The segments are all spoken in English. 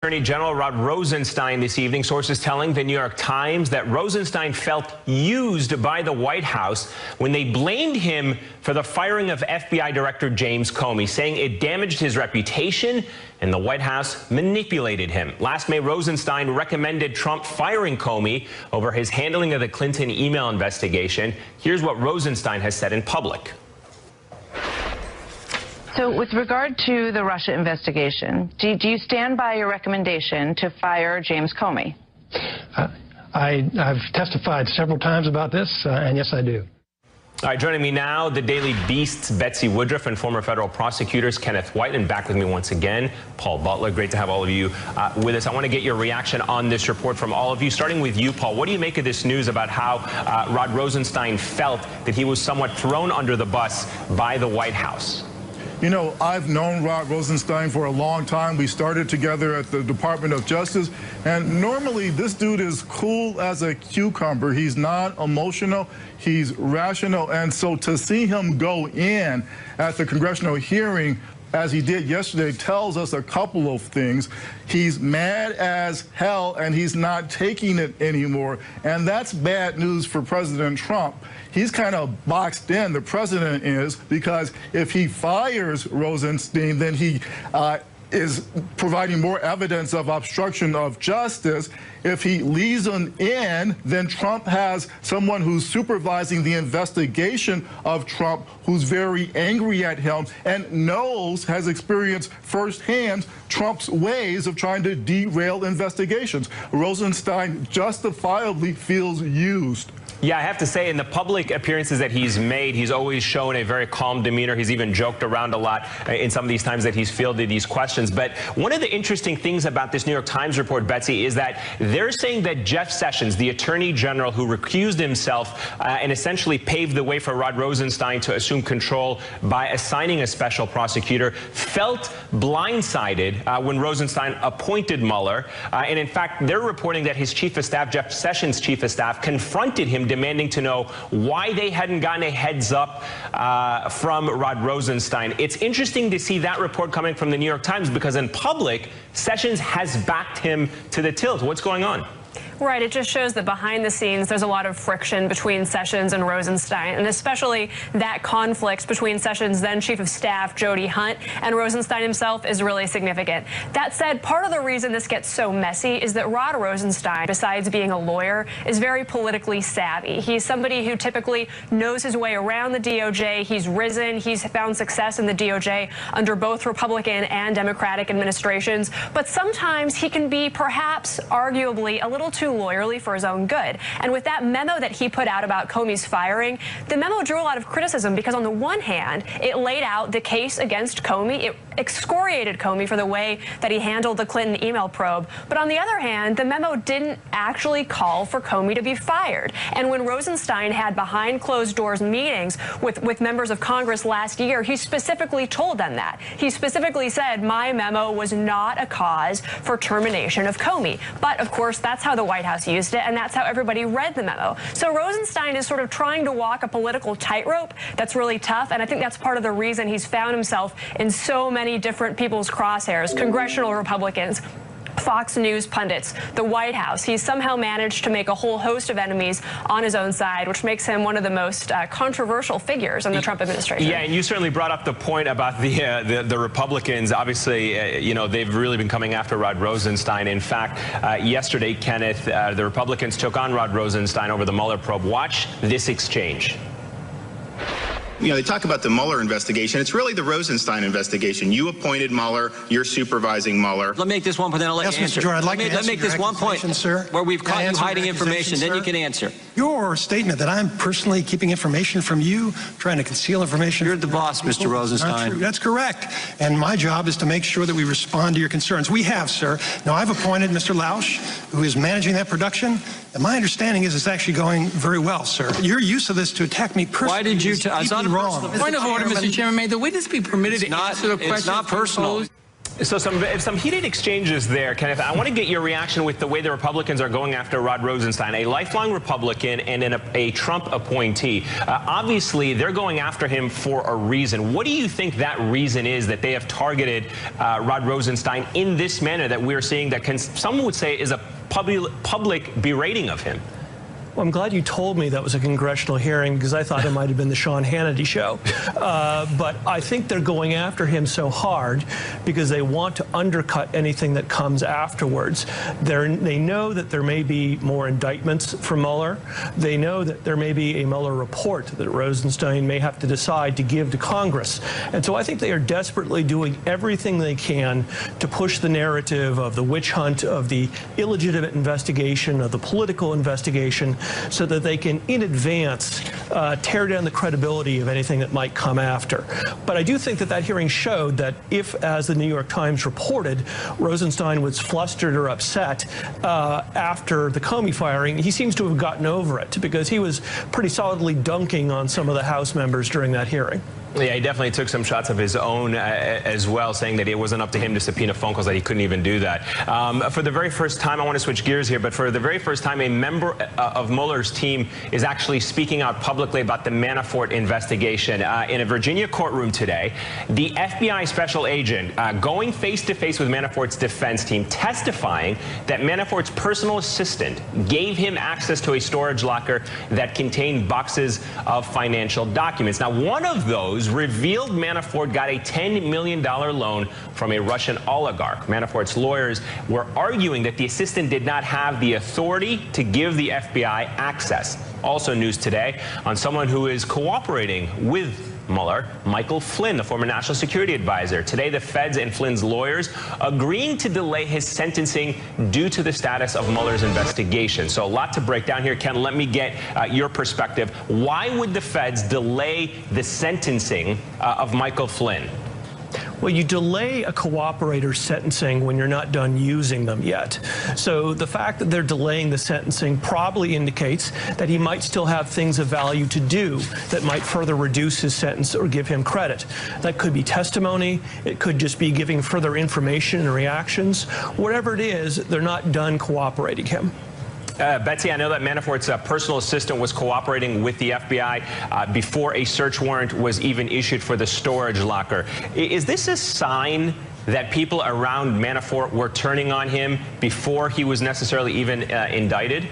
Attorney General Rod Rosenstein this evening. Sources telling the New York Times that Rosenstein felt used by the White House when they blamed him for the firing of FBI Director James Comey, saying it damaged his reputation and the White House manipulated him. Last May, Rosenstein recommended Trump firing Comey over his handling of the Clinton email investigation. Here's what Rosenstein has said in public. So with regard to the Russia investigation, do you stand by your recommendation to fire James Comey? I've testified several times about this, and yes, I do. All right, joining me now, the Daily Beast's Betsy Woodruff and former federal prosecutors Kenneth White, and back with me once again, Paul Butler. Great to have all of you with us. I want to get your reaction on this report from all of you, starting with you, Paul. What do you make of this news about how Rod Rosenstein felt that he was somewhat thrown under the bus by the White House? You know, I've known Rod Rosenstein for a long time. We started together at the Department of Justice, and normally this dude is cool as a cucumber. He's not emotional, he's rational, and so to see him go in at the congressional hearing as he did yesterday tells us a couple of things. He's mad as hell, and he's not taking it anymore, and that's bad news for President Trump. He's kind of boxed in, the president is, because if he fires Rosenstein, then he is providing more evidence of obstruction of justice. If he leaves him in, then Trump has someone who's supervising the investigation of Trump, who's very angry at him and has experienced firsthand Trump's ways of trying to derail investigations. Rosenstein justifiably feels used. Yeah, I have to say, in the public appearances that he's made, he's always shown a very calm demeanor. He's even joked around a lot in some of these times that he's fielded these questions. But one of the interesting things about this New York Times report, Betsy, is that they're saying that Jeff Sessions, the Attorney General who recused himself and essentially paved the way for Rod Rosenstein to assume control by assigning a special prosecutor, felt blindsided when Rosenstein appointed Mueller. And in fact, they're reporting that his chief of staff, Jeff Sessions' chief of staff, confronted him demanding to know why they hadn't gotten a heads up from Rod Rosenstein. It's interesting to see that report coming from the New York Times because in public, Sessions has backed him to the tilt. What's going on? Right. It just shows that behind the scenes, there's a lot of friction between Sessions and Rosenstein, and especially that conflict between Sessions' then Chief of Staff, Jody Hunt, and Rosenstein himself is really significant. That said, part of the reason this gets so messy is that Rod Rosenstein, besides being a lawyer, is very politically savvy. He's somebody who typically knows his way around the DOJ. He's risen. He's found success in the DOJ under both Republican and Democratic administrations. But sometimes he can be perhaps arguably a little too lawyerly for his own good. And with that memo that he put out about Comey's firing, the memo drew a lot of criticism because on the one hand, it laid out the case against Comey. It excoriated Comey for the way that he handled the Clinton email probe. But on the other hand, the memo didn't actually call for Comey to be fired. And when Rosenstein had behind closed doors meetings with members of Congress last year, he specifically told them that. He specifically said, my memo was not a cause for termination of Comey. But of course, that's how the White House used it, and that's how everybody read the memo. So Rosenstein is sort of trying to walk a political tightrope that's really tough, and I think that's part of the reason he's found himself in so many different people's crosshairs, congressional Republicans, Fox News pundits, the White House. He's somehow managed to make a whole host of enemies on his own side, which makes him one of the most controversial figures in the Trump administration. Yeah, and you certainly brought up the point about the Republicans. Obviously, you know, they've really been coming after Rod Rosenstein. In fact, yesterday, Kenneth, the Republicans took on Rod Rosenstein over the Mueller probe. Watch this exchange. You know, they talk about the Mueller investigation. It's really the Rosenstein investigation. You appointed Mueller. You're supervising Mueller. Let me make this one point, then I'll let you answer. Mr. Jordan, I'd like to let me make this one point, sir, where we've caught you hiding information. Then you can answer. Your statement that I'm personally keeping information from you, trying to conceal information. You're the boss, Mr. Rosenstein. That's correct. And my job is to make sure that we respond to your concerns. We have, sir. Now, I've appointed Mr. Lausch, who is managing that production. And my understanding is it's actually going very well, sir. Your use of this to attack me personally. Why did you? It's wrong. Point of order, Mr. Chairman. May the witness be permitted to answer the question? It's not personal. So some heated exchanges there, Kenneth. I want to get your reaction with the way the Republicans are going after Rod Rosenstein, a lifelong Republican and a Trump appointee. Obviously, they're going after him for a reason. What do you think that reason is that they have targeted Rod Rosenstein in this manner that we're seeing that some would say is a public berating of him? Well, I'm glad you told me that was a congressional hearing because I thought it might have been the Sean Hannity show. But I think they're going after him so hard because they want to undercut anything that comes afterwards. They know that there may be more indictments for Mueller. They know that there may be a Mueller report that Rosenstein may have to decide to give to Congress. And so I think they are desperately doing everything they can to push the narrative of the witch hunt, of the illegitimate investigation, of the political investigation, so that they can, in advance, tear down the credibility of anything that might come after. But I do think that that hearing showed that if, as the New York Times reported, Rosenstein was flustered or upset after the Comey firing, he seems to have gotten over it because he was pretty solidly dunking on some of the House members during that hearing. Yeah, he definitely took some shots of his own as well, saying that it wasn't up to him to subpoena phone calls, that he couldn't even do that. For the very first time, I want to switch gears here, but for the very first time, a member of Mueller's team is actually speaking out publicly about the Manafort investigation. In a Virginia courtroom today, the FBI special agent going face-to-face with Manafort's defense team, testifying that Manafort's personal assistant gave him access to a storage locker that contained boxes of financial documents. Now, one of those revealed Manafort got a $10 million loan from a Russian oligarch. Manafort's lawyers were arguing that the assistant did not have the authority to give the FBI access. Also news today on someone who is cooperating with Mueller, Michael Flynn, the former national security advisor. Today, the feds and Flynn's lawyers agreeing to delay his sentencing due to the status of Mueller's investigation. So a lot to break down here. Ken, let me get your perspective. Why would the feds delay the sentencing of Michael Flynn? Well, you delay a cooperator's sentencing when you're not done using them yet. So the fact that they're delaying the sentencing probably indicates that he might still have things of value to do that might further reduce his sentence or give him credit. That could be testimony. It could just be giving further information and reactions. Whatever it is, they're not done cooperating him. Betsy, I know that Manafort's personal assistant was cooperating with the FBI before a search warrant was even issued for the storage locker. Is this a sign that people around Manafort were turning on him before he was necessarily even indicted?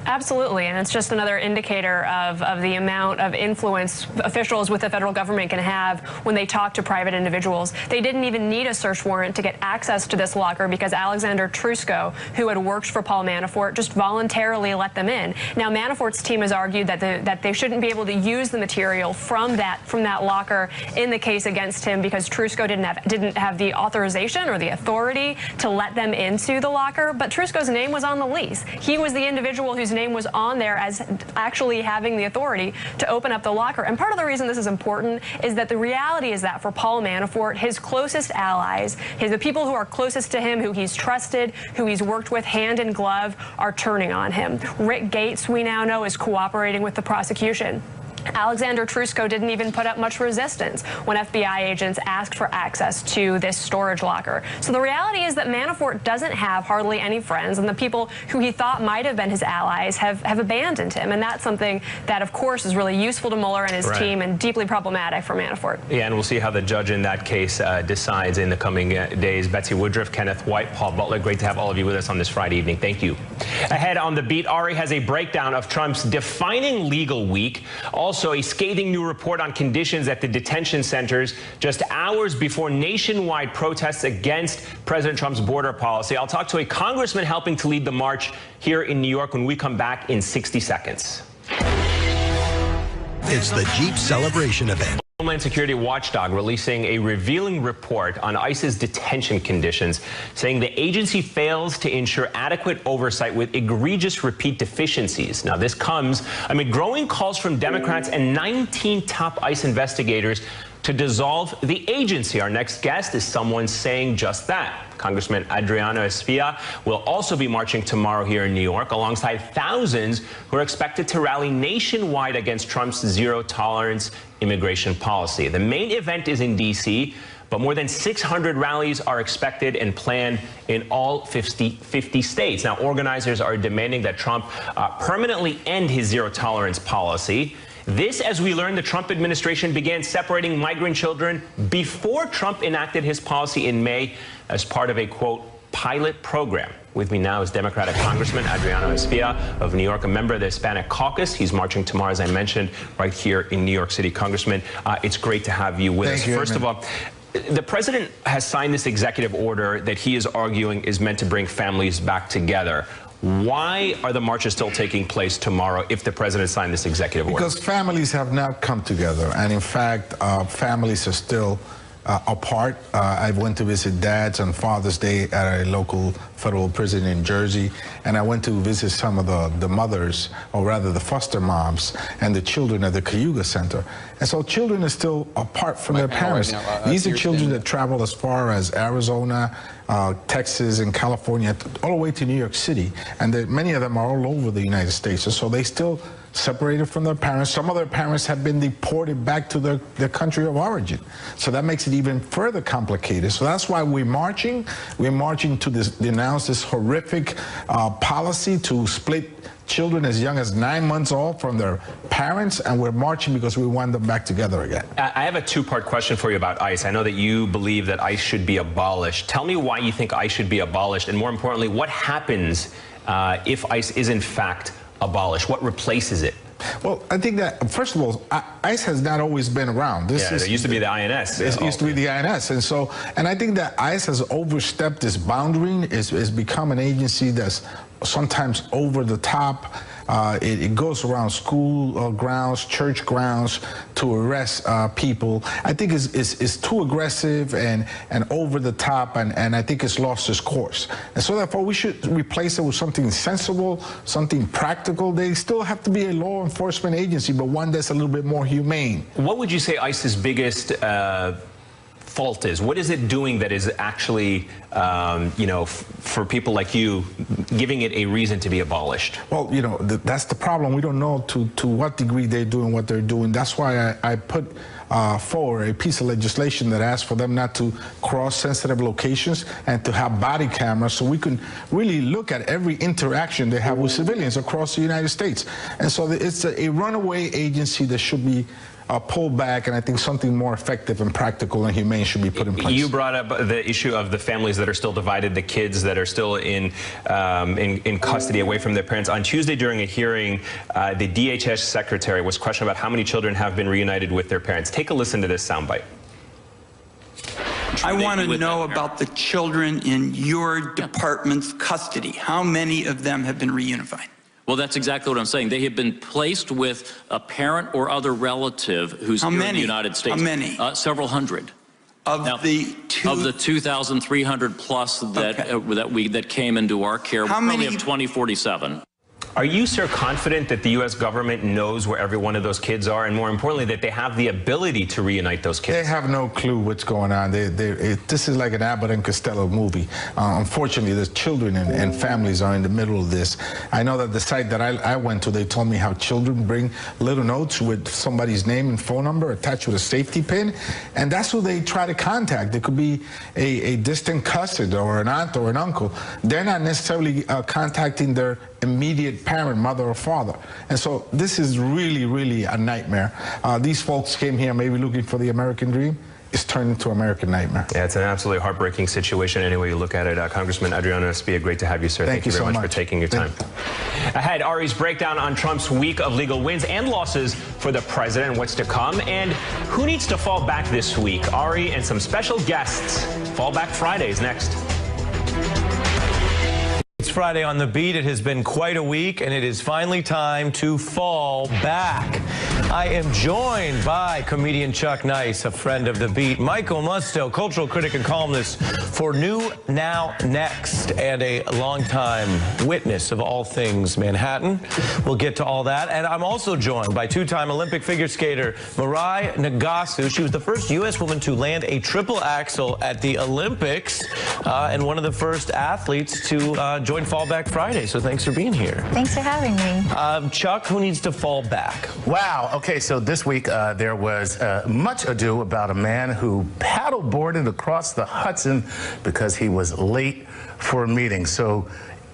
Absolutely, and it's just another indicator of the amount of influence officials with the federal government can have when they talk to private individuals. They didn't even need a search warrant to get access to this locker because Alexander Trusko, who had worked for Paul Manafort, just voluntarily let them in. Now, Manafort's team has argued that they shouldn't be able to use the material from that locker in the case against him because Trusko didn't have the authorization or the authority to let them into the locker. But Trusko's name was on the lease. He was the individual whose name was on there as actually having the authority to open up the locker. And part of the reason this is important is that the reality is that for Paul Manafort, his closest allies, the people who are closest to him, who he's trusted, who he's worked with hand in glove, are turning on him. Rick Gates, we now know, is cooperating with the prosecution. Alexander Trusko didn't even put up much resistance when FBI agents asked for access to this storage locker. So the reality is that Manafort doesn't have hardly any friends, and the people who he thought might have been his allies have abandoned him. And that's something that, of course, is really useful to Mueller and his team and deeply problematic for Manafort. Yeah, and we'll see how the judge in that case decides in the coming days. Betsy Woodruff, Kenneth White, Paul Butler, great to have all of you with us on this Friday evening. Thank you. Ahead on The Beat, Ari has a breakdown of Trump's defining legal week. Also, a scathing new report on conditions at the detention centers just hours before nationwide protests against President Trump's border policy. I'll talk to a congressman helping to lead the march here in New York when we come back in 60 seconds. It's the Jeep Celebration event. Homeland Security watchdog releasing a revealing report on ICE's detention conditions, saying the agency fails to ensure adequate oversight with egregious repeat deficiencies. Now, this comes amid growing calls from Democrats and 19 top ICE investigators to dissolve the agency. Our next guest is someone saying just that. Congressman Adriano Espilla will also be marching tomorrow here in New York alongside thousands who are expected to rally nationwide against Trump's zero-tolerance immigration policy. The main event is in D.C., but more than 600 rallies are expected and planned in all 50 states. Now, organizers are demanding that Trump permanently end his zero-tolerance policy. This, as we learned, the Trump administration began separating migrant children before Trump enacted his policy in May as part of a, quote, pilot program. With me now is Democratic Congressman Adriano Espia of New York, a member of the Hispanic Caucus. He's marching tomorrow, as I mentioned, right here in New York City. Congressman, it's great to have you with us. First of all, the president has signed this executive order that he is arguing is meant to bring families back together. Why are the marches still taking place tomorrow if the president signed this executive order? Because families have not come together, and in fact, families are still apart. I went to visit dads on Father's Day at a local federal prison in Jersey, and I went to visit some of the mothers, or rather the foster moms, and the children at the Cayuga Center. And so children are still apart from their parents. These are children that travel as far as Arizona, Texas, and California, all the way to New York City, and many of them are all over the United States. And so they still separated from their parents. Some of their parents have been deported back to their country of origin. So that makes it even further complicated. So that's why we're marching. We're marching to denounce this horrific policy to split children as young as 9 months old from their parents, and we're marching because we want them back together again. I have a two-part question for you about ICE. I know that you believe that ICE should be abolished. Tell me why you think ICE should be abolished, and more importantly, what happens if ICE is in fact abolished? What replaces it? Well, I think that, first of all, ICE has not always been around. It used to be the INS. It used to be the INS. And I think that ICE has overstepped this boundary. It's become an agency that's sometimes over the top. It goes around school grounds, church grounds to arrest people. I think it's too aggressive and over the top, and I think it's lost its course. And so therefore we should replace it with something sensible, something practical. They still have to be a law enforcement agency, but one that's a little bit more humane. What would you say ICE's biggest fault is? What is it doing that is actually, for people like you, giving it a reason to be abolished? Well, that's the problem. We don't know to what degree they're doing what they're doing. That's why I put forward a piece of legislation that asks for them not to cross sensitive locations and to have body cameras so we can really look at every interaction they have with civilians across the United States. And so it's a runaway agency that should be pulled back, and I think something more effective and practical and humane should be put in place. You brought up the issue of the families that are still divided, the kids that are still in custody away from their parents. On Tuesday during a hearing, the DHS secretary was questioned about how many children have been reunited with their parents. Take a listen to this soundbite. I want to know about the children in your department's custody. How many of them have been reunified? Well, that's exactly what I'm saying. They have been placed with a parent or other relative who's here in the United States. How many? Several hundred. Of the 2,300 plus that came into our care. How many? We have 2047. Are you, sir, confident that the U.S. government knows where every one of those kids are, and more importantly, that they have the ability to reunite those kids? They have no clue what's going on. This is like an Abbott and Costello movie. Unfortunately, the children and families are in the middle of this. I know that the site that I went to, they told me how children bring little notes with somebody's name and phone number attached with a safety pin, and that's who they try to contact. It could be a distant cousin or an aunt or an uncle. They're not necessarily contacting their immediate parent, mother or father. And so this is really, really a nightmare. These folks came here maybe looking for the American dream. It's turned into an American nightmare. Yeah, it's an absolutely heartbreaking situation any way you look at it. Congressman Adriano Espia, great to have you, sir. Thank you very much for taking your time. Ahead, Ari's breakdown on Trump's week of legal wins and losses for the president, what's to come, and who needs to fall back this week. Ari and some special guests. Fall Back Fridays next. It's Friday on The Beat. It has been quite a week, and it is finally time to fall back. I am joined by comedian Chuck Nice, a friend of The Beat, Michael Musto, cultural critic and columnist for New Now Next, and a longtime witness of all things Manhattan. We'll get to all that. And I'm also joined by two-time Olympic figure skater Mirai Nagasu. She was the first U.S. woman to land a triple axel at the Olympics and one of the first athletes to join joined Fallback Friday, so thanks for being here. Thanks for having me. Chuck, who needs to fall back? Wow. Okay, so this week there was much ado about a man who paddleboarded across the Hudson because he was late for a meeting. So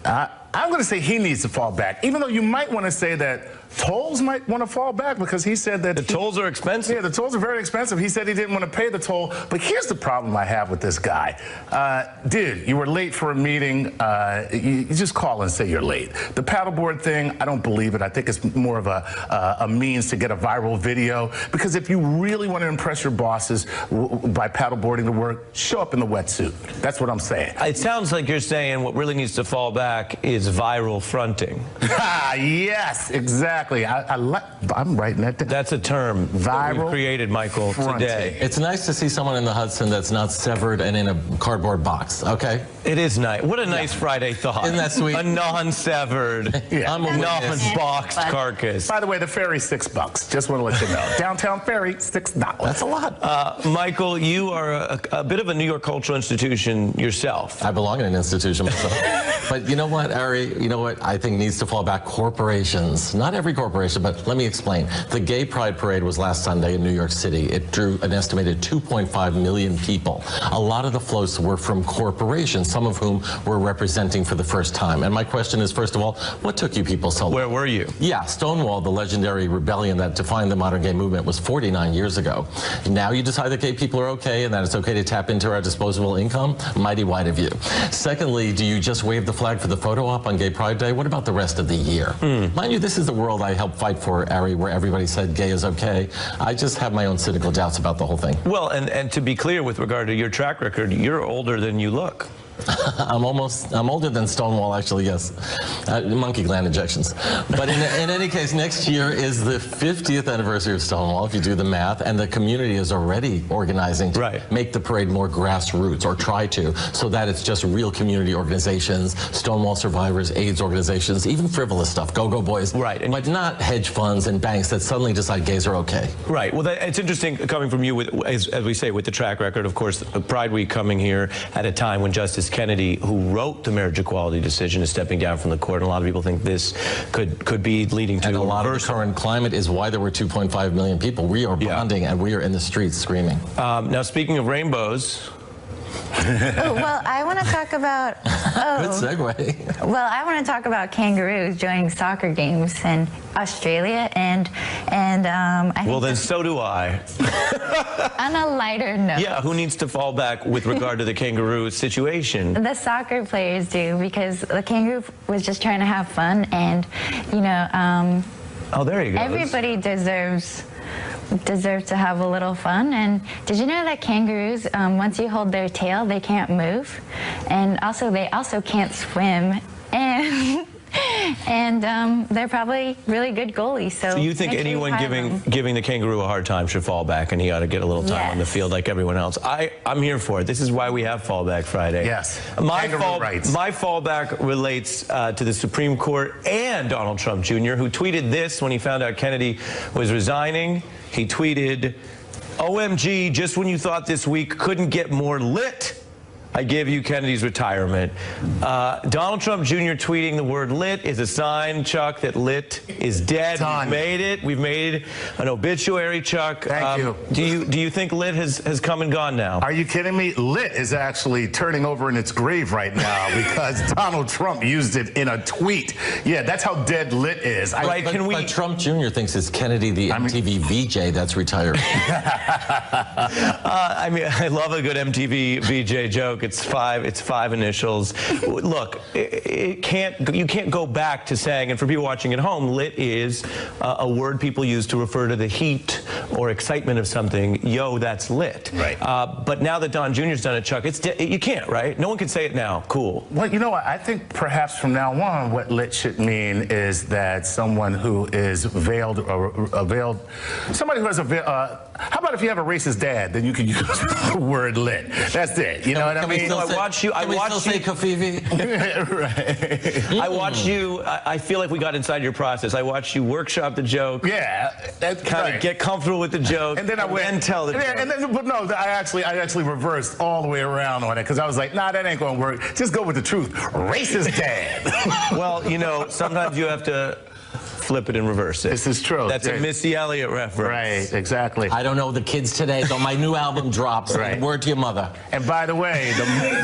I'm going to say he needs to fall back, even though you might want to say that tolls might want to fall back because he said that... The tolls are expensive. Yeah, the tolls are very expensive. He said he didn't want to pay the toll. But here's the problem I have with this guy. Dude, you were late for a meeting. You just call and say you're late. The paddleboard thing, I don't believe it. I think it's more of a means to get a viral video. Because if you really want to impress your bosses by paddleboarding to work, show up in the wetsuit. That's what I'm saying. It sounds like you're saying what really needs to fall back is viral fronting. Yes, exactly. I'm writing that down. That's a term that we've created, Michael, today. It's nice to see someone in the Hudson that's not severed and in a cardboard box, okay? It is nice. What a nice Friday thought. Isn't that sweet? A non-severed, non-boxed carcass. By the way, the ferry's $6. Just want to let you know. Downtown ferry, $6. That's a lot. Michael, you are a bit of a New York cultural institution yourself. I belong in an institution myself. But you know what, Ari? You know what I think needs to fall back? Corporations. Not every corporation, but let me explain. The Gay Pride Parade was last Sunday in New York City. It drew an estimated 2.5 million people. A lot of the floats were from corporations, some of whom were representing for the first time. And my question is, first of all, what took you people so long? Where were you? Yeah, Stonewall, the legendary rebellion that defined the modern gay movement, was 49 years ago. Now you decide that gay people are okay and that it's okay to tap into our disposable income? Mighty white of you. Secondly, do you just wave the flag for the photo op on Gay Pride Day? What about the rest of the year? Mind you, this is the world I helped fight for, Ari, where everybody said gay is okay. I just have my own cynical doubts about the whole thing. Well, and to be clear with regard to your track record, you're older than you look. I'm older than Stonewall, actually, yes. Monkey gland injections. But in any case, next year is the 50th anniversary of Stonewall, if you do the math, and the community is already organizing to make the parade more grassroots, or try to, so that it's just real community organizations, Stonewall survivors, AIDS organizations, even frivolous stuff, go-go boys. Right. But not hedge funds and banks that suddenly decide gays are okay. Right. Well, it's interesting coming from you, with, as we say, with the track record, of course, Pride Week coming here at a time when Justice Kennedy, who wrote the marriage equality decision, is stepping down from the court. And a lot of people think this could be leading to a lot of the current climate is why there were 2.5 million people. We are bonding and we are in the streets screaming. Now, speaking of rainbows. Well, I want to talk about... Good segue. Well, I want to talk about kangaroos joining soccer games in Australia, and I think... Well, then so do I. On a lighter note. Yeah, who needs to fall back with regard to the kangaroo situation? The soccer players do, because the kangaroo was just trying to have fun, and, you know... oh, there you go. Everybody deserves to have a little fun. And did you know that kangaroos, once you hold their tail, they can't move, and also they also can't swim, and they're probably really good goalies. So you think anyone giving the kangaroo a hard time should fall back, and he ought to get a little time on the field like everyone else? I'm here for it. This is why we have Fallback Friday. Yes. My fallback relates to the Supreme Court and Donald Trump Jr., who tweeted this when he found out Kennedy was resigning. He tweeted, "OMG, just when you thought this week couldn't get more lit, I gave you Kennedy's retirement." Donald Trump Jr. tweeting the word lit is a sign, Chuck, that lit is dead. We've made it. We've made an obituary, Chuck. Thank you. Do you think lit has come and gone now? Are you kidding me? Lit is actually turning over in its grave right now because Donald Trump used it in a tweet. Yeah, that's how dead lit is. But Trump Jr. thinks it's Kennedy, the MTV VJ that's retired. I mean, I love a good MTV VJ joke. It's five initials. Look, you can't go back to saying, and for people watching at home, lit is a word people use to refer to the heat or excitement of something. Yo, that's lit. Right. But now that Don Jr.'s done it, Chuck, you can't, right? No one can say it now. Cool. Well, you know what? I think perhaps from now on, what lit should mean is that someone who is veiled, somebody who has How about if you have a racist dad, then you can use the word lit. That's it. You know what I mean? I watch you. I watch you. Right. I watch you. I feel like we got inside your process. I watched you workshop the joke. Yeah. That's kind of get comfortable with the joke. And then I went and tell the joke. And then, but no, I actually reversed all the way around on it because I was like, nah, that ain't gonna work. Just go with the truth. Racist dad. Well, you know, sometimes you have to flip it and reverse it. This is true. That's a Missy Elliott reference. Right, exactly. I don't know the kids today, though. My new album drops. Right. Word to your mother. And by the way,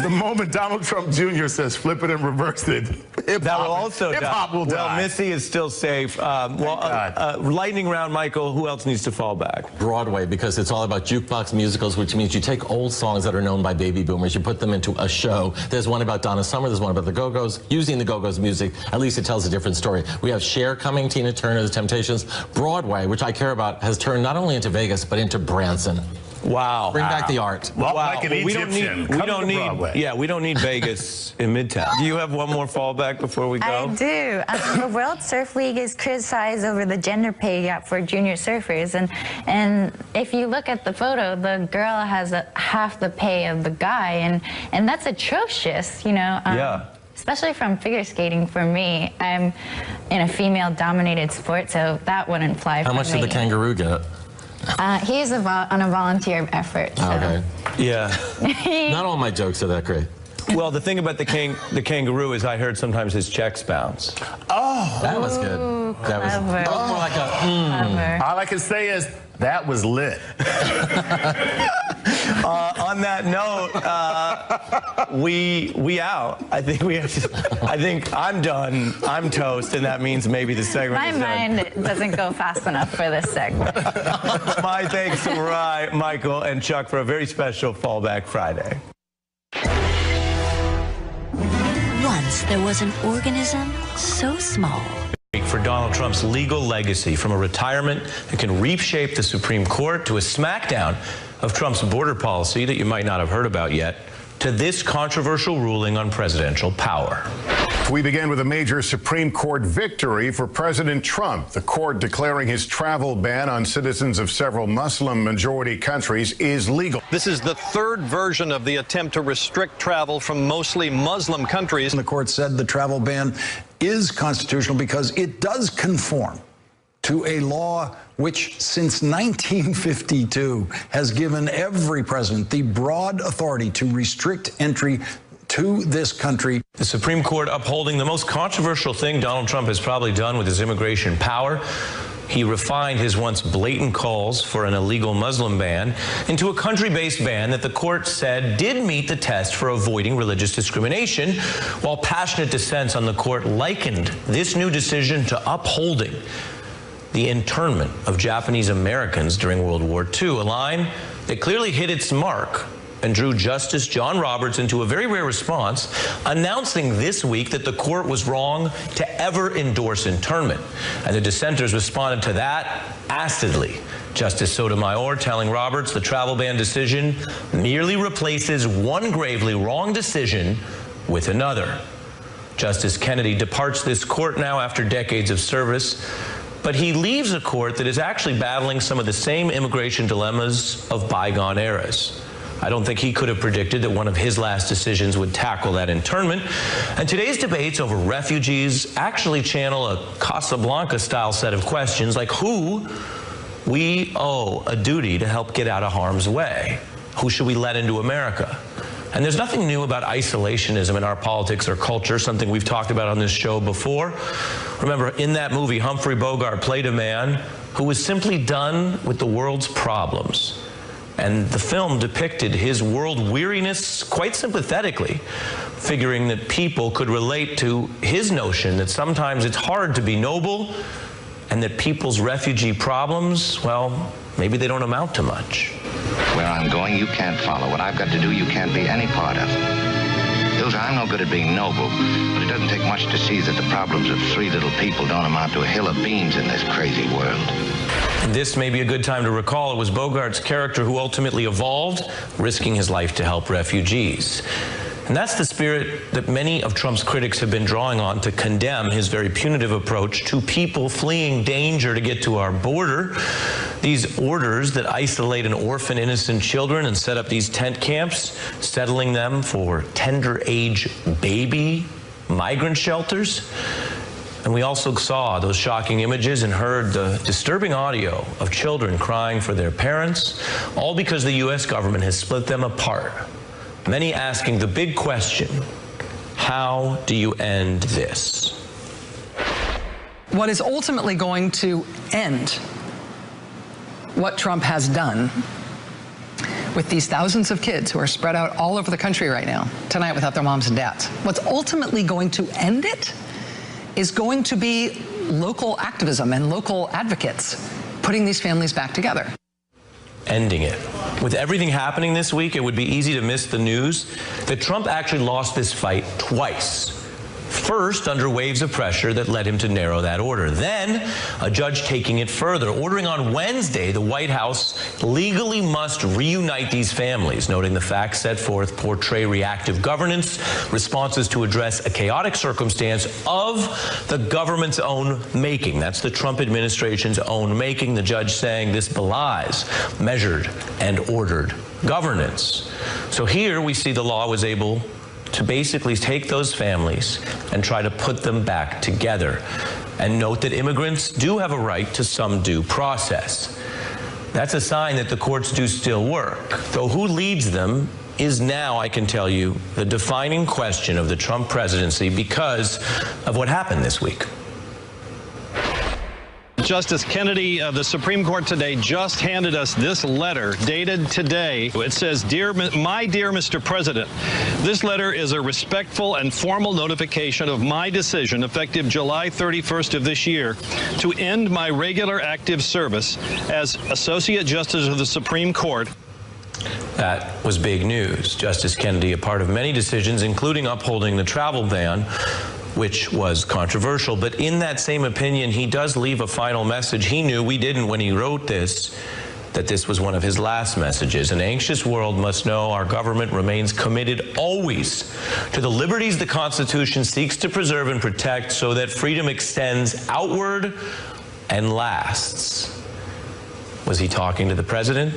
the moment Donald Trump Jr. says flip it and reverse it, that will also die. Hip-hop will die. Well, Missy is still safe. Lightning round, Michael, who else needs to fall back? Broadway, because it's all about jukebox musicals, which means you take old songs that are known by baby boomers, you put them into a show. There's one about Donna Summer, there's one about the Go-Go's. Using the Go-Go's music, at least it tells a different story. We have Cher coming, Tina Turner, The Temptations. Broadway, which I care about, has turned not only into Vegas, but into Branson. Wow. Bring back the art. Well, like an Egyptian. We don't need Vegas in Midtown. Do you have one more fallback before we go? I do. The World Surf League is criticized over the gender pay gap for junior surfers, and if you look at the photo, the girl has half the pay of the guy, and that's atrocious, you know. Yeah. Especially from figure skating, for me, I'm in a female-dominated sport, so that wouldn't fly for me. How much did the kangaroo get? He's on a volunteer effort. So. Okay. Yeah. Not all my jokes are that great. Well, the thing about the kangaroo is I heard sometimes his checks bounce. Oh, that was good. That was more like a. All I can say is that was lit. On that note, we out. I think I'm done. I'm toast, and that means maybe the segment My is done. mind doesn't go fast enough for this segment. My thanks to Rye, Michael, and Chuck for a very special Fallback Friday. Once there was an organism so small. For Donald Trump's legal legacy, from a retirement that can reshape the Supreme Court to a smackdown of Trump's border policy that you might not have heard about yet, to this controversial ruling on presidential power. We begin with a major Supreme Court victory for President Trump. The court declaring his travel ban on citizens of several Muslim-majority countries is legal. This is the third version of the attempt to restrict travel from mostly Muslim countries. The court said the travel ban is constitutional because it does conform to a law which, since 1952, has given every president the broad authority to restrict entry to this country. The Supreme Court upholding the most controversial thing Donald Trump has probably done with his immigration power. He refined his once blatant calls for an illegal Muslim ban into a country-based ban that the court said did meet the test for avoiding religious discrimination, while passionate dissents on the court likened this new decision to upholding the internment of Japanese Americans during World War II, a line that clearly hit its mark and drew Justice John Roberts into a very rare response, announcing this week that the court was wrong to ever endorse internment. And the dissenters responded to that acidly. Justice Sotomayor telling Roberts the travel ban decision merely replaces one gravely wrong decision with another. Justice Kennedy departs this court now after decades of service, but he leaves a court that is actually battling some of the same immigration dilemmas of bygone eras. I don't think he could have predicted that one of his last decisions would tackle that internment. And today's debates over refugees actually channel a Casablanca-style set of questions like who we owe a duty to help get out of harm's way. Who should we let into America? And there's nothing new about isolationism in our politics or culture, something we've talked about on this show before. Remember, in that movie, Humphrey Bogart played a man who was simply done with the world's problems. And the film depicted his world weariness quite sympathetically, figuring that people could relate to his notion that sometimes it's hard to be noble and that people's refugee problems, well, maybe they don't amount to much. Where I'm going, you can't follow. What I've got to do, you can't be any part of. Ilsa, I'm no good at being noble, but it doesn't take much to see that the problems of three little people don't amount to a hill of beans in this crazy world. This may be a good time to recall it was Bogart's character who ultimately evolved, risking his life to help refugees. And that's the spirit that many of Trump's critics have been drawing on to condemn his very punitive approach to people fleeing danger to get to our border. These orders that isolate and orphan innocent children and set up these tent camps, settling them for tender age baby migrant shelters. And we also saw those shocking images and heard the disturbing audio of children crying for their parents, all because the U.S. government has split them apart. Many asking the big question, how do you end this? What is ultimately going to end what Trump has done with these thousands of kids who are spread out all over the country right now, tonight without their moms and dads, what's ultimately going to end it is going to be local activism and local advocates putting these families back together. Ending it. With everything happening this week, it would be easy to miss the news that Trump actually lost this fight twice. First, under waves of pressure that led him to narrow that order. Then, a judge taking it further, ordering on Wednesday the White House legally must reunite these families, noting the facts set forth portray reactive governance, responses to address a chaotic circumstance of the government's own making. That's the Trump administration's own making. The judge saying this belies measured and ordered governance. So here we see the law was able to basically take those families and try to put them back together. And note that immigrants do have a right to some due process. That's a sign that the courts do still work, though who leads them is now, I can tell you, the defining question of the Trump presidency because of what happened this week. Justice Kennedy of the Supreme Court today just handed us this letter dated today. It says, My dear Mr. President, this letter is a respectful and formal notification of my decision effective July 31st of this year to end my regular active service as Associate Justice of the Supreme Court. That was big news. Justice Kennedy, a part of many decisions, including upholding the travel ban, which was controversial. But in that same opinion, he does leave a final message. He knew, we didn't when he wrote this, that this was one of his last messages. An anxious world must know our government remains committed always to the liberties the Constitution seeks to preserve and protect so that freedom extends outward and lasts. Was he talking to the president?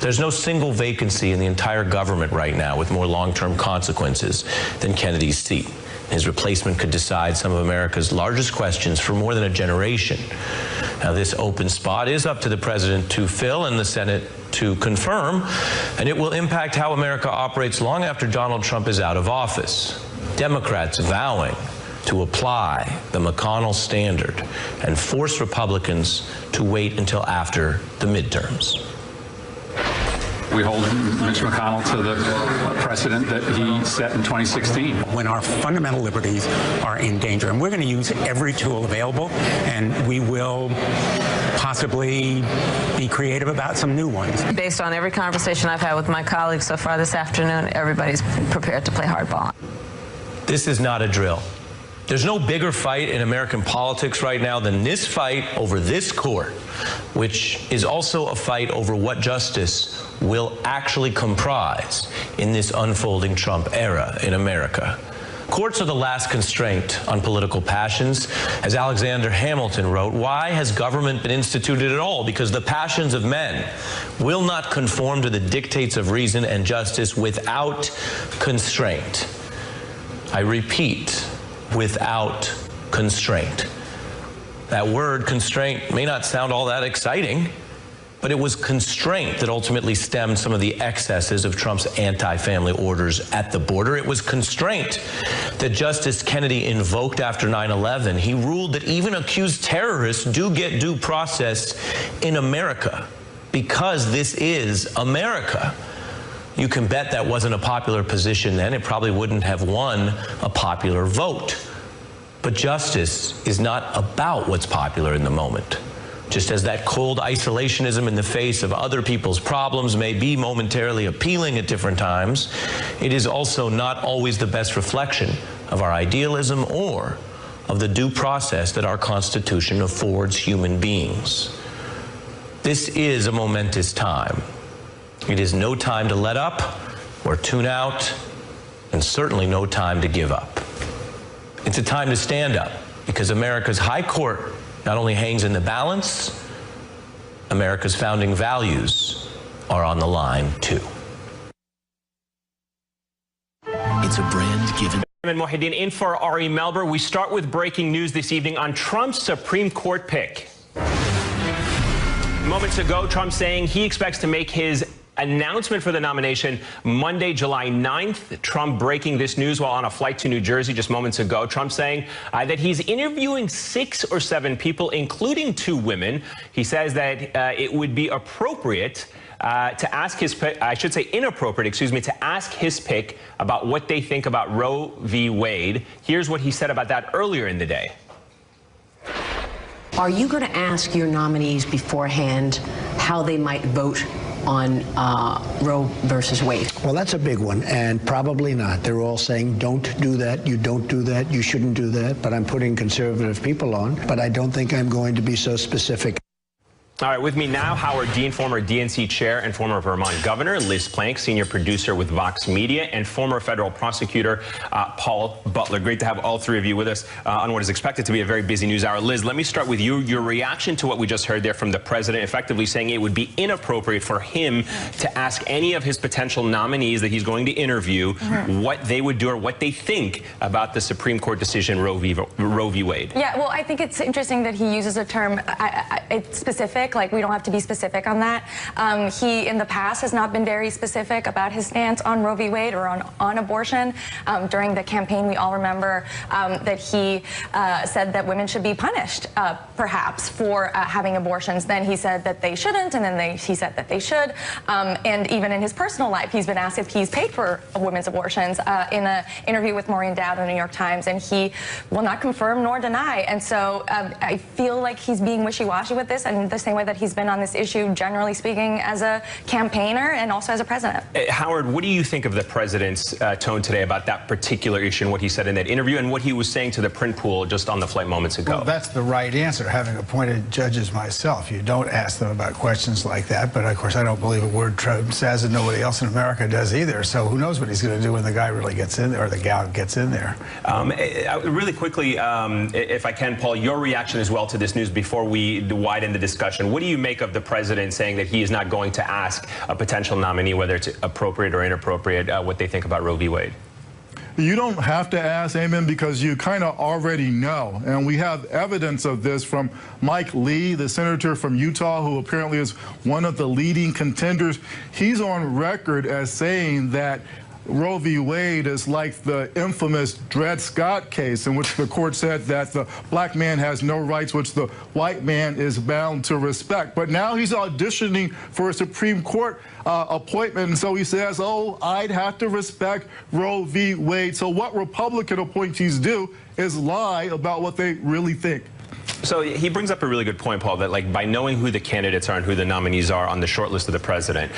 There's no single vacancy in the entire government right now with more long-term consequences than Kennedy's seat. His replacement could decide some of America's largest questions for more than a generation. Now, this open spot is up to the president to fill and the Senate to confirm, and it will impact how America operates long after Donald Trump is out of office. Democrats vowing to apply the McConnell standard and force Republicans to wait until after the midterms. We hold Mitch McConnell to the precedent that he set in 2016. When our fundamental liberties are in danger, and we're going to use every tool available, and we will possibly be creative about some new ones. Based on every conversation I've had with my colleagues so far this afternoon, everybody's prepared to play hardball. This is not a drill. There's no bigger fight in American politics right now than this fight over this court, which is also a fight over what justice will actually comprise in this unfolding Trump era in America. Courts are the last constraint on political passions. As Alexander Hamilton wrote, why has government been instituted at all? Because the passions of men will not conform to the dictates of reason and justice without constraint. I repeat, without constraint. That word, constraint, may not sound all that exciting, but it was constraint that ultimately stemmed some of the excesses of Trump's anti-family orders at the border. It was constraint that Justice Kennedy invoked after 9/11. He ruled that even accused terrorists do get due process in America because this is America. You can bet that wasn't a popular position then. It probably wouldn't have won a popular vote. But justice is not about what's popular in the moment. Just as that cold isolationism in the face of other people's problems may be momentarily appealing at different times, it is also not always the best reflection of our idealism or of the due process that our Constitution affords human beings. This is a momentous time. It is no time to let up or tune out. and certainly no time to give up. It's a time to stand up, because America's high court not only hangs in the balance, America's founding values are on the line too. It's a brand given. Mohideen in for Ari Melber. We start with breaking news this evening on Trump's Supreme Court pick. Moments ago, Trump saying he expects to make his announcement for the nomination Monday, July 9th. Trump breaking this news while on a flight to New Jersey just moments ago. Trump saying that he's interviewing 6 or 7 people, including 2 women. He says that it would be appropriate to ask his pick, I should say inappropriate, excuse me, to ask his pick about what they think about Roe v. Wade. Here's what he said about that earlier in the day. Are you going to ask your nominees beforehand how they might vote on Roe versus Wade? Well, that's a big one, and probably not. They're all saying, don't do that, you don't do that, you shouldn't do that, but I'm putting conservative people on, but I don't think I'm going to be so specific. All right, with me now, Howard Dean, former DNC chair and former Vermont governor, Liz Plank, senior producer with Vox Media, and former federal prosecutor Paul Butler. Great to have all 3 of you with us on what is expected to be a very busy news hour. Liz, let me start with you. Your reaction to what we just heard there from the president, effectively saying it would be inappropriate for him to ask any of his potential nominees that he's going to interview what they would do or what they think about the Supreme Court decision Roe v. Wade. Yeah, well, I think it's interesting that he uses a term, it's specific. Like, we don't have to be specific on that. He, in the past, has not been very specific about his stance on Roe v. Wade or on abortion. During the campaign, we all remember that he said that women should be punished, perhaps, for having abortions. Then he said that they shouldn't, and then he said that they should. And even in his personal life, he's been asked if he's paid for women's abortions in an interview with Maureen Dowd in the New York Times, and he will not confirm nor deny. And so I feel like he's being wishy-washy with this, and the same way that he's been on this issue, generally speaking, as a campaigner and also as a president. Howard, what do you think of the president's tone today about that particular issue and what he said in that interview and what he was saying to the print pool just on the flight moments ago? Well, that's the right answer, having appointed judges myself. You don't ask them about questions like that, but of course I don't believe a word Trump says, and nobody else in America does either, so who knows what he's going to do when the guy really gets in there, or the gal gets in there. Really quickly, if I can, Paul, your reaction as well to this news before we widen the discussion. What do you make of the president saying that he is not going to ask a potential nominee, whether it's appropriate or inappropriate, what they think about Roe v. Wade? You don't have to ask, Amen, because you kind of already know. And we have evidence of this from Mike Lee, the senator from Utah, who apparently is one of the leading contenders. He's on record as saying that Roe v. Wade is like the infamous Dred Scott case, in which the court said that the black man has no rights, which the white man is bound to respect. But now he's auditioning for a Supreme Court appointment, and so he says, oh, I'd have to respect Roe v. Wade. So what Republican appointees do is lie about what they really think. So he brings up a really good point, Paul, that like by knowing who the candidates are and who the nominees are on the short list of the president,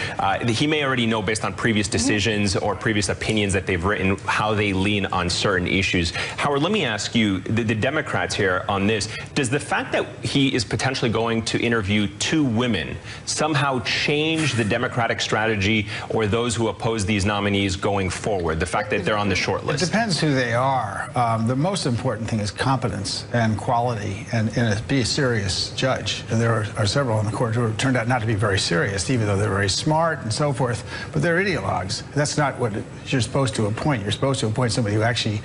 he may already know based on previous decisions or previous opinions that they've written how they lean on certain issues. Howard, let me ask you, the Democrats here on this, does the fact that he is potentially going to interview 2 women somehow change the Democratic strategy or those who oppose these nominees going forward, the fact that they're on the short list? It depends who they are. The most important thing is competence and quality and be a serious judge. And there are several on the court who have turned out not to be very serious, even though they're very smart and so forth, but they're ideologues. That's not what you're supposed to appoint. You're supposed to appoint somebody who actually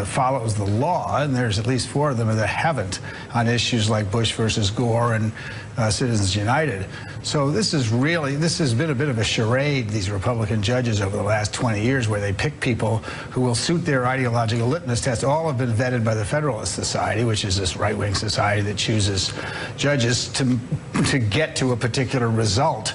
follows the law, and there's at least 4 of them that haven't on issues like Bush versus Gore and Citizens United. So this has been a bit of a charade, these Republican judges over the last 20 years, where they pick people who will suit their ideological litmus test. All have been vetted by the Federalist Society, which is this right-wing society that chooses judges to get to a particular result.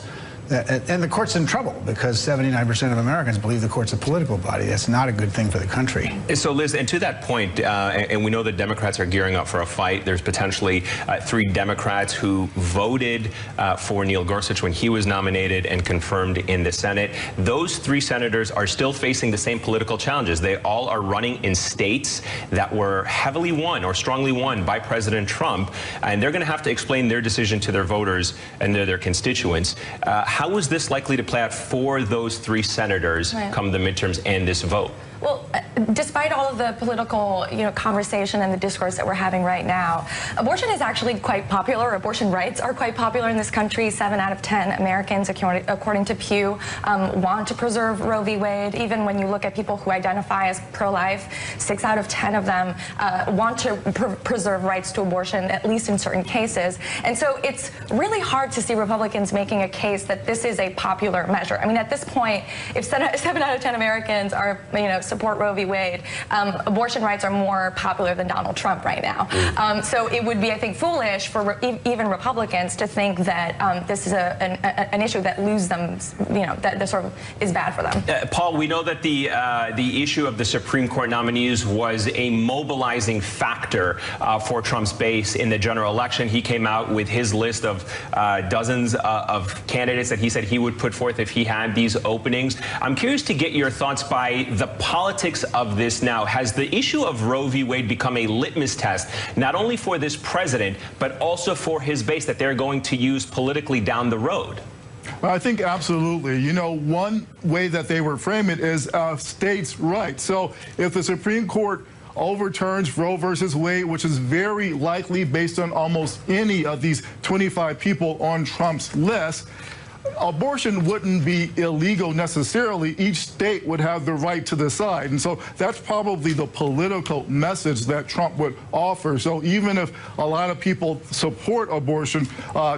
And the court's in trouble because 79% of Americans believe the court's a political body. That's not a good thing for the country. So, Liz, and to that point, and we know the Democrats are gearing up for a fight. There's potentially 3 Democrats who voted for Neil Gorsuch when he was nominated and confirmed in the Senate. Those 3 senators are still facing the same political challenges. They all are running in states that were heavily won or strongly won by President Trump, and they're going to have to explain their decision to their voters and their constituents. How is this likely to play out for those 3 senators come the midterms and this vote? Well, despite all of the political, conversation and the discourse that we're having right now, abortion is actually quite popular. Abortion rights are quite popular in this country. 7 out of 10 Americans, according to Pew, want to preserve Roe v. Wade. Even when you look at people who identify as pro-life, 6 out of 10 of them want to preserve rights to abortion, at least in certain cases. And so it's really hard to see Republicans making a case that this is a popular measure. I mean, at this point, if 7 out of 10 Americans are, support Roe v. Wade, abortion rights are more popular than Donald Trump right now. So it would be, I think, foolish for even Republicans to think that this is an issue that loses them, that sort of is bad for them. Paul, we know that the issue of the Supreme Court nominees was a mobilizing factor for Trump's base in the general election. He came out with his list of dozens of candidates that he said he would put forth if he had these openings. I'm curious to get your thoughts by the politics of this now. Has the issue of Roe v. Wade become a litmus test, not only for this president, but also for his base that they're going to use politically down the road? I think absolutely. One way that they were framing it is states' rights. So if the Supreme Court overturns Roe versus Wade, which is very likely based on almost any of these 25 people on Trump's list, abortion wouldn't be illegal necessarily. Each state would have the right to decide. And so that's probably the political message that Trump would offer. So even if a lot of people support abortion,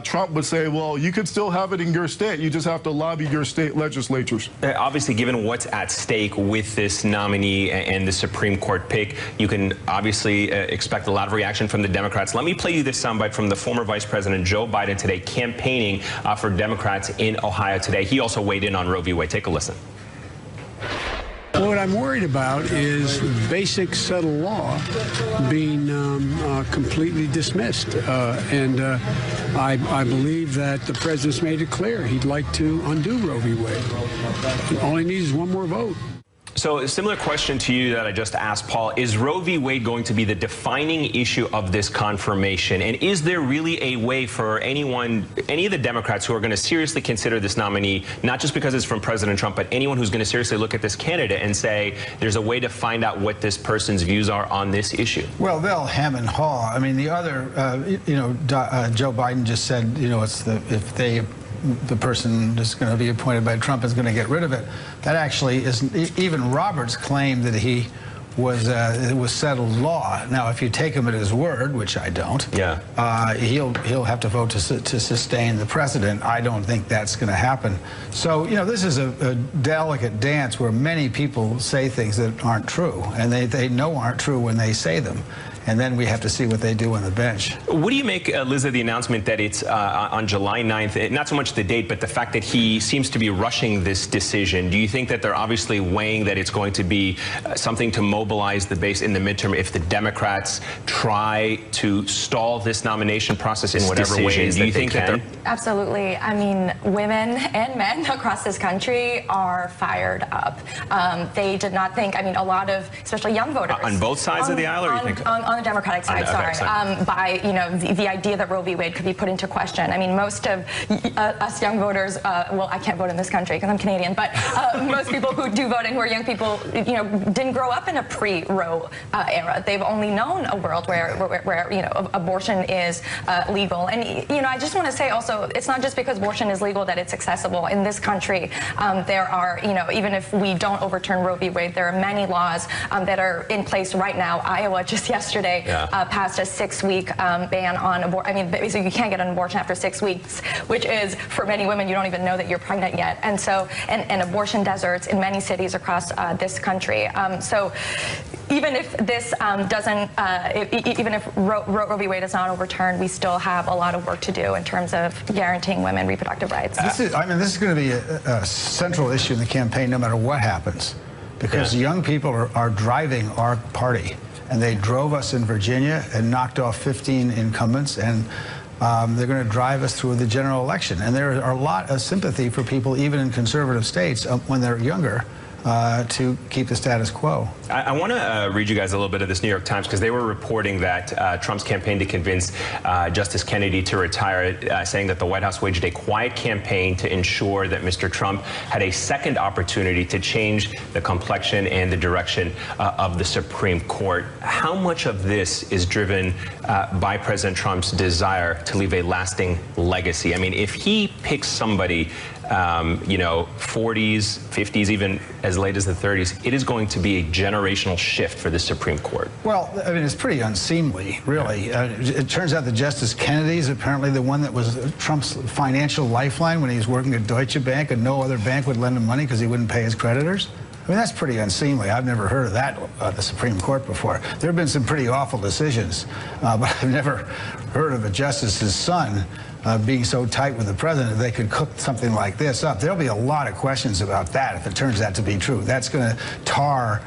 Trump would say, well, you could still have it in your state. You just have to lobby your state legislatures. Obviously, given what's at stake with this nominee and the Supreme Court pick, you can obviously expect a lot of reaction from the Democrats. Let me play you this soundbite from the former Vice President Joe Biden today campaigning for Democrats in Ohio today. He also weighed in on Roe v. Wade. Take a listen. What I'm worried about is basic settled law being completely dismissed. I believe that the president's made it clear he'd like to undo Roe v. Wade. All he needs is one more vote. So a similar question to you that I just asked, Paul. Is Roe v. Wade going to be the defining issue of this confirmation? And is there really a way for any of the Democrats who are going to seriously consider this nominee, not just because it's from President Trump, but anyone who's going to seriously look at this candidate and say there's a way to find out what this person's views are on this issue? Well, they'll hem and haw. I mean, the other, Joe Biden just said, it's the person that's going to be appointed by Trump is going to get rid of it. That actually isn't. Even Roberts claimed that it was settled law. Now, if you take him at his word, which I don't, he'll have to vote to sustain the president. I don't think that's going to happen. So, this is a delicate dance where many people say things that aren't true, and they know aren't true when they say them. And then we have to see what they do on the bench. What do you make, Liz, of the announcement that it's on July 9th? Not so much the date, but the fact that he seems to be rushing this decision. Do you think that they're obviously weighing that it's going to be something to mobilize the base in the midterm if the Democrats try to stall this nomination process in whatever ways do you think that they're... Absolutely. I mean, women and men across this country are fired up. They did not think, a lot of, especially young voters. On both sides of the aisle, or you think? On the Democratic side, by the idea that Roe v. Wade could be put into question. I mean, most of us young voters, well, I can't vote in this country because I'm Canadian, but most people who do vote and who are young people, didn't grow up in a pre-Roe era. They've only known a world where abortion is legal. And I just want to say also, it's not just because abortion is legal that it's accessible in this country. There are, even if we don't overturn Roe v. Wade, there are many laws that are in place right now. Iowa just yesterday passed a 6-week ban on abortion. Basically, you can't get an abortion after 6 weeks, which is, for many women, you don't even know that you're pregnant yet. And so, and abortion deserts in many cities across this country. So even if this even if Roe v. Wade is not overturned, we still have a lot of work to do in terms of guaranteeing women reproductive rights. This is going to be a central issue in the campaign no matter what happens, because young people are driving our party. And they drove us in Virginia and knocked off 15 incumbents, and they're going to drive us through the general election. And there are a lot of sympathy for people, even in conservative states, when they're younger, to keep the status quo. I want to read you guys a little bit of this New York Times, because they were reporting that Trump's campaign to convince Justice Kennedy to retire, saying that the White House waged a quiet campaign to ensure that Mr. Trump had a second opportunity to change the complexion and the direction of the Supreme Court. How much of this is driven by President Trump's desire to leave a lasting legacy? I mean, if he picks somebody, you know, 40s, 50s, even as late as the 30s, it is going to be a generational shift for the Supreme Court. Well, I mean, it's pretty unseemly, really. It turns out that Justice Kennedy is apparently the one that was Trump's financial lifeline when he was working at Deutsche Bank, and no other bank would lend him money because he wouldn't pay his creditors. I mean, that's pretty unseemly. I've never heard of that at the Supreme Court before. There have been some pretty awful decisions, but I've never heard of a justice's son being so tight with the president they could cook something like this up. There'll be a lot of questions about that if it turns out to be true. That's going to tar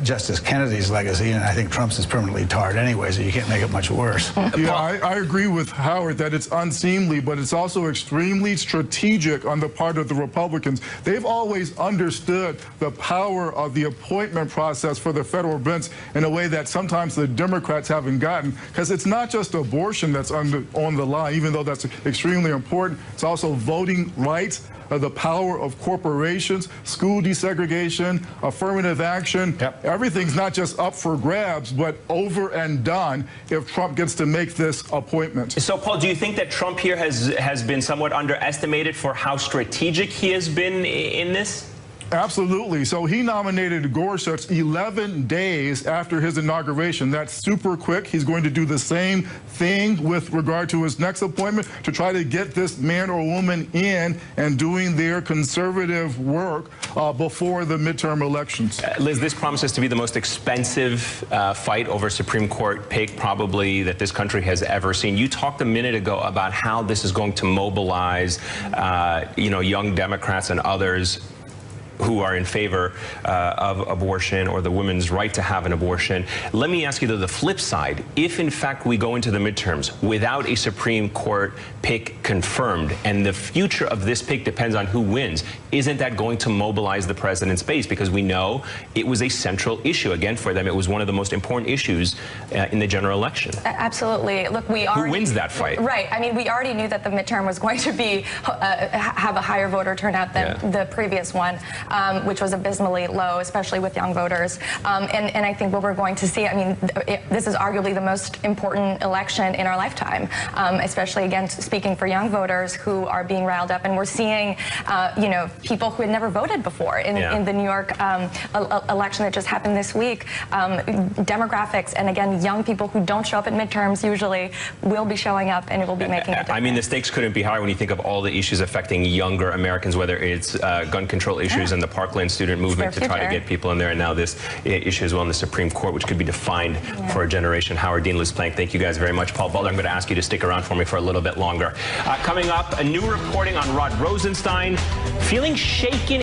Justice Kennedy's legacy, and I think Trump's is permanently tarred anyway, so you can't make it much worse. Yeah, I agree with Howard that it's unseemly, but it's also extremely strategic on the part of the Republicans. They've always understood the power of the appointment process for the federal bench in a way that sometimes the Democrats haven't gotten, because it's not just abortion that's on the line, even though that's extremely important. It's also voting rights, the power of corporations, school desegregation, affirmative action. Yep. Everything's not just up for grabs, but over and done if Trump gets to make this appointment. So, Paul, do you think that Trump here has been somewhat underestimated for how strategic he has been in this? Absolutely. So he nominated Gorsuch 11 days after his inauguration. That's super quick. He's going to do the same thing with regard to his next appointment to try to get this man or woman in and doing their conservative work before the midterm elections. Liz, this promises to be the most expensive fight over Supreme Court pick probably that this country has ever seen. You talked a minute ago about how this is going to mobilize, you know, young Democrats and others who are in favor of abortion or the women's right to have an abortion. Let me ask you, though, the flip side. If, in fact, we go into the midterms without a Supreme Court pick confirmed, and the future of this pick depends on who wins, isn't that going to mobilize the president's base? Because we know it was a central issue. Again, for them, it was one of the most important issues in the general election. Absolutely. Look, we already... Who wins that fight? Right. I mean, we already knew that the midterm was going to be have a higher voter turnout than the previous one, which was abysmally low, especially with young voters. And I think what we're going to see, I mean, this is arguably the most important election in our lifetime, especially, again, speaking for young voters who are being riled up. And we're seeing, you know, people who had never voted before in the New York election that just happened this week. Demographics, and again, young people who don't show up at midterms usually will be showing up, and it will be making a difference. I mean, the stakes couldn't be higher when you think of all the issues affecting younger Americans, whether it's gun control issues and the Parkland student movement to try to get people in there, and now this issue as well in the Supreme Court, which could be defined for a generation. Howard Dean, Liz Plank, thank you guys very much. Paul Butler, I'm going to ask you to stick around for me for a little bit longer. Coming up, a new reporting on Rod Rosenstein feeling shaken